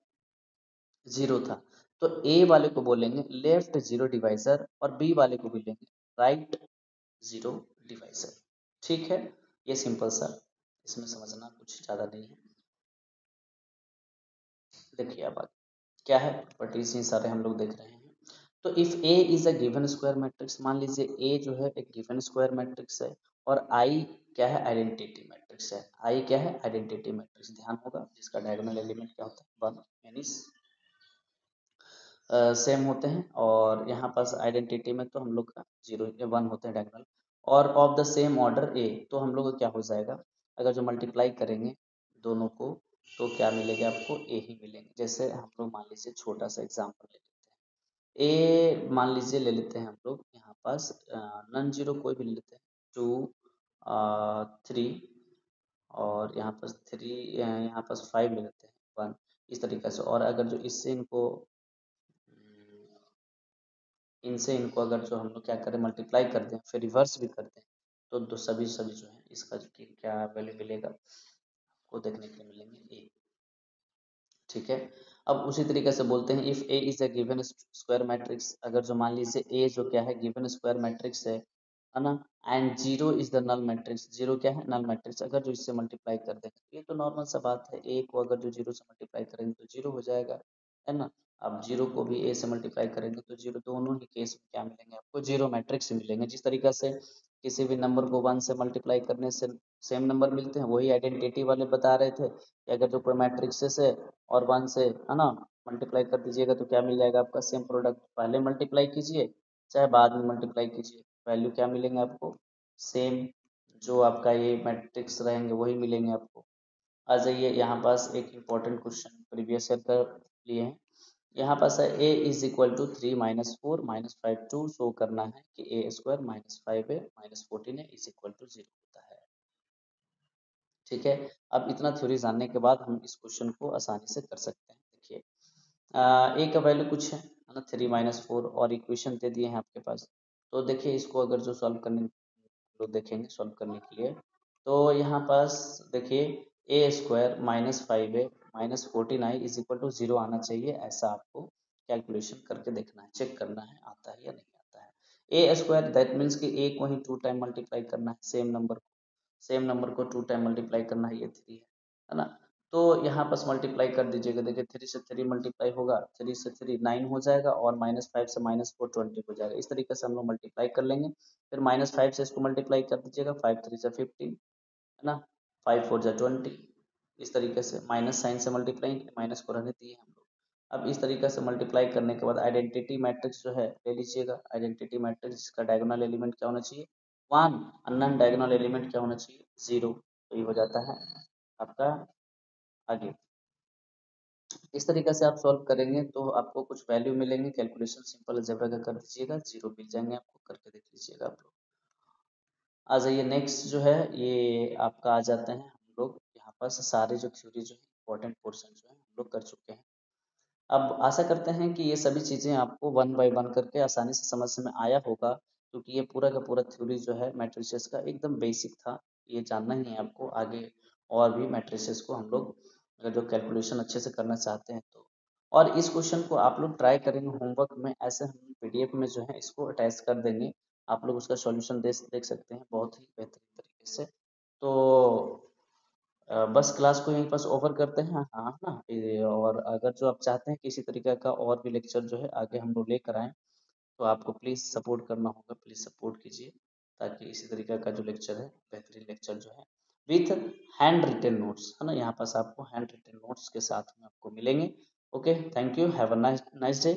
जीरो था। तो ए वाले को बोलेंगे लेफ्ट जीरो डिवाइजर और बी वाले को बोलेंगे राइट जीरो डिवाइजर। ठीक है, ये सिंपल सा, इसमें समझना कुछ ज़्यादा नहीं है। देखिए अब आगे क्या है, प्रॉपर्टीज ही सारे हम लोग देख रहे हैं। तो if A is a given square matrix, मान लीजिए ए जो है एक गिवन स्क्वायर मैट्रिक्स है और आई क्या है? आइडेंटिटी मैट्रिक्स है। आई क्या है? Identity matrix. ध्यान होगा जिसका डायगोनल एलिमेंट क्या होता है? वन, यानी सेम होते हैं। और यहाँ पास आइडेंटिटी में तो हम लोग का जीरो वन होते हैं डायगोनल, और ऑफ द सेम ऑर्डर ए, तो हम लोग का क्या हो जाएगा? अगर जो मल्टीप्लाई करेंगे दोनों को तो क्या मिलेगा आपको? ए ही मिलेंगे। जैसे हम लोग मान लीजिए छोटा सा एग्जांपल ले लेते हैं, ए मान लीजिए ले लेते हैं हम लोग यहाँ पास नन जीरो कोई भी ले लेते हैं, टू थ्री, और यहाँ पास थ्री, यहाँ पास फाइव ले लेते हैं, वन, इस तरीके से। और अगर जो इससे इनको इनसे इनको अगर जो हम लोग क्या करें मल्टीप्लाई कर दें फिर रिवर्स भी कर दें, तो दो सभी सभी जो है इसका जो कि क्या वैल्यू मिलेगा को देखने के लिए मिलेंगे ए। ठीक है, अब उसी तरीके से बोलते हैं if A is a given square matrix, अगर जो मान लीजिए ए जो क्या है गिवन स्क्वायर मैट्रिक्स है ना, and zero is the null matrix, zero क्या है? Null matrix. अगर जो इससे मल्टीप्लाई कर देंगे, ये तो नॉर्मल सा बात है, ए को अगर जो जीरो से मल्टीप्लाई करेंगे तो जीरो हो जाएगा, है ना। अब जीरो को भी ए से मल्टीप्लाई करेंगे तो जीरो, दोनों ही केस में क्या मिलेंगे आपको? जीरो मैट्रिक्स मिलेंगे। जिस तरीके से किसी भी नंबर को वन से मल्टीप्लाई करने से सेम नंबर मिलते हैं, वही आइडेंटिटी वाले बता रहे थे कि अगर जो कोई मैट्रिक्स है और वन से है ना मल्टीप्लाई कर दीजिएगा तो क्या मिल जाएगा आपका? Same product. पहले मल्टीप्लाई कीजिए चाहे बाद में मल्टीप्लाई कीजिए, वैल्यू क्या मिलेंगे आपको? सेम। जो आपका ये मैट्रिक्स रहेंगे वही मिलेंगे आपको। आ जाइए यहाँ पास एक इम्पोर्टेंट क्वेश्चन प्रीवियस ईयर कर लिए हैं। यहाँ पास है A is equal to three minus four minus five two, show करना है कि ए स्क्वायर माइनस फाइव है माइनस फोर्टीन है इज इक्वल टू जीरो होता है। ठीक है, अब इतना थ्योरी जानने के बाद हम इस क्वेश्चन को आसानी से कर सकते हैं। देखिए ए का वैल्यू कुछ है ना, थ्री माइनस फोर, और इक्वेशन दे दिए हैं आपके पास। तो देखिए इसको अगर जो सॉल्व करने लोग देखेंगे सॉल्व करने के लिए, तो यहाँ पास देखिए ए स्क्वायर माइनस फाइव है minus fourteen I is equal to zero आना चाहिए, ऐसा आपको कैलकुलेशन करके देखना है, चेक करना है आता है या नहीं आता है। ए स्क्वायर दैट मीन्स कि ए को ही टू टाइम मल्टीप्लाई करना है, सेम नंबर को टू टाइम मल्टीप्लाई करना है, ये थ्री है ना। तो यहाँ पास मल्टीप्लाई कर दीजिएगा, देखिए थ्री से थ्री मल्टीप्लाई होगा, थ्री से थ्री नाइन हो जाएगा, और माइनस फाइव से माइनस फोर ट्वेंटी हो जाएगा। इस तरीके से हम लोग मल्टीप्लाई कर लेंगे। फिर माइनस फाइव से इसको मल्टीप्लाई कर दीजिएगा, फाइव थ्री से फिफ्टीन है ना, फाइव फोर जा ट्वेंटी। इस तरीके से माइनस साइन से मल्टीप्लाई, माइनस को रहने दिए हम लोग। अब इस तरीके से मल्टीप्लाई करने के बाद आइडेंटिटी मैट्रिक्स जो है ले लीजिएगा। आइडेंटिटी मैट्रिक्स का डायगोनल एलिमेंट क्या होना चाहिए? वन, और नॉन डायगोनल एलिमेंट क्या होना चाहिए? जीरो। तो ये हो जाता है आपका आगे। इस तरीके से आप सॉल्व करेंगे तो आपको कुछ वैल्यू मिलेंगे। कैलकुलेशन सिंपल अलजेब्रा का कर दीजिएगा, जीरो मिल जाएंगे आपको, करके देख लीजिएगा आप लोग। आ जाइए नेक्स्ट जो है, ये आपका आ जाते हैं हम लोग यहाँ पर सारे जो थ्योरी जो है इंपॉर्टेंट पोर्शन जो है हम लोग कर चुके हैं। अब आशा करते हैं कि ये सभी चीज़ें आपको वन बाय वन करके आसानी से समझ में आया होगा, क्योंकि ये पूरा का पूरा थ्योरी जो है मैट्रिसेस का एकदम बेसिक था। ये जानना ही है आपको आगे, और भी मैट्रिसेस को हम लोग अगर जो कैलकुलेशन अच्छे से करना चाहते हैं तो। और इस क्वेश्चन को आप लोग ट्राई करेंगे होमवर्क में, ऐसे हम पीडीएफ में जो है इसको अटैच कर देंगे, आप लोग उसका सॉल्यूशन देख सकते हैं बहुत ही बेहतरीन तरीके से। तो बस क्लास को यहीं पास ओवर करते हैं, हाँ ना। और अगर जो आप चाहते हैं किसी तरीके का और भी लेक्चर जो है आगे हम लोग लेकर आएँ, तो आपको प्लीज़ सपोर्ट करना होगा, प्लीज़ सपोर्ट कीजिए, ताकि इसी तरीके का जो लेक्चर है बेहतरीन लेक्चर जो है विथ हैंड रिटन नोट्स, है ना, यहाँ पास आपको हैंड रिटन नोट्स के साथ में आपको मिलेंगे। Okay, thank you, have a nice nice day.